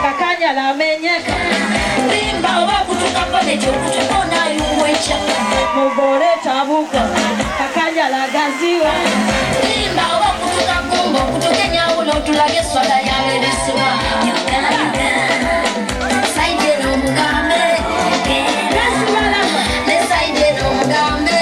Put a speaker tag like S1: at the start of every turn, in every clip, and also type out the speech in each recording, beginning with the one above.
S1: Kakanya la menyeka Rimba wapu tukapane chukuna yuwecha Mubore tabuka Kakanya la gaziwa Rimba wapu tukakumbo Kutukenya ulo tulage swada ya merisiwa Saide no mugambe Le saide no mugambe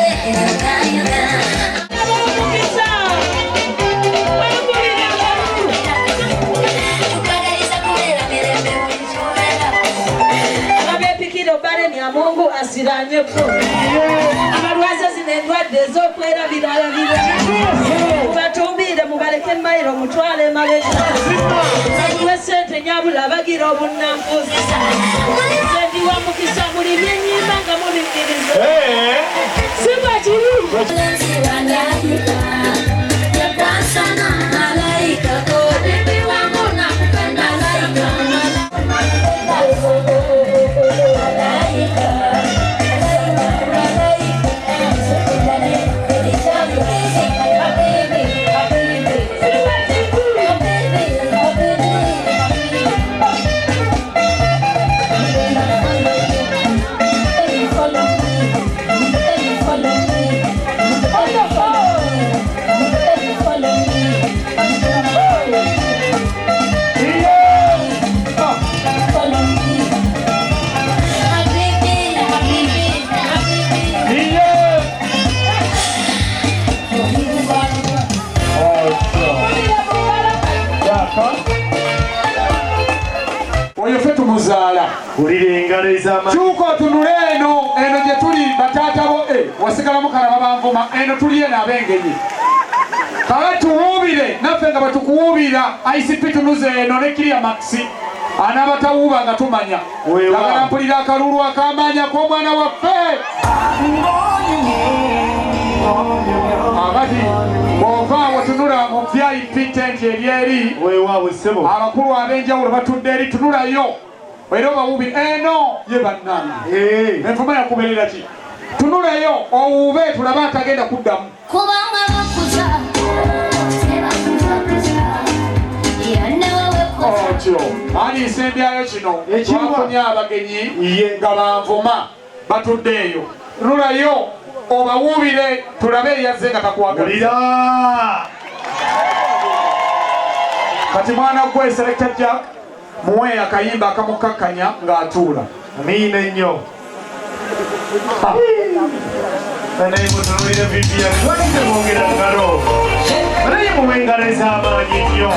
S1: Mungu asiranye ko abarwaza zinendwadde ezokwera birala mubatumbire mubaleke mayiro mutwale mabega zanyiwe sente nyabula bagira obunnanfuzi zendiwa mukisa muli byenyimba nga mubikiriza simba kiri
S2: Chuko tunule eno gye tuli batata bo wasigala mukala babanvuma eno tuliye nabengeyi. Kale tuwubire naffe nga batukuwubira ICP tunuze eno ne Kiria Maxi anabatawuba nga tumanya. Lagala mpulira akalulu akamanya k'omwana waffe. Abadi bw'ova wetunula mu VIP tent eryeri abakulu ab'enjawulo batudde eri tunulayo era obawubi eno ye bannange envuma yakubeerera ki tunulayo owuube tulabe atagenda kuddamu
S1: kubanga bakuza
S2: otyo ani nsembyayo kino twafunye abagenyi nga banvuma batudde eyo tunulayo obawuubire tulabe eyazze nga takwagaliza kati mwana gwe Selector Jack muwe akayimba akamukakkanya ng'atuula.
S3: Amina nnyo. Naye mutunulire vidiyo lwaki mwongera ngalo naye muwe engalo ez'amaanyi nnyo.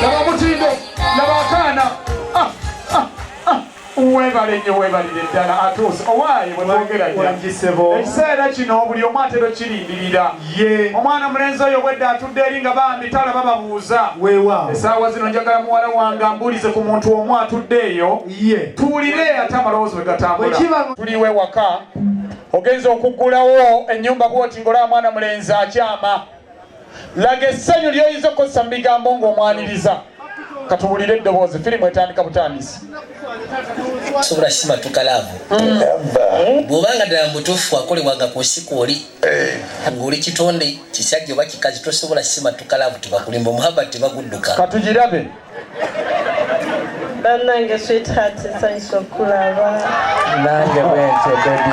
S2: Laba mutindo, laba akaana. Webalire nnyo webalire ddala atuuse owaaye bwe mwogera ekiseera kino buli omu atera kirindirira omwana mulenzi oyo bwedda atudde eri nga bambi talaba babuuza essaawa zino njagala muwala wange ambuulize ku muntu omu atudde eyo tuwulire ate amalowoozi bwe gatambula tuliwe waka ogenza okuggulawo ennyumba bwoti ng'olaba mwana mulenzi akyama laga essanyu ly'oyinza okukozesa mu bigambo ng'omwaniriza katuwulire eddoboozi firimu etandika butandisi
S4: sobola sima tukalavu bw'obanga ddala mutuufu akolebwanga ku nsi kw'oli ng'oli kitonde kisajja oba kikazi tosobola sima tukalavu tebakulimba omuhaba tebagudduka
S2: katugirabe
S5: bannange sweetheart nsanyusa okulaba
S2: nange bwentyo bebi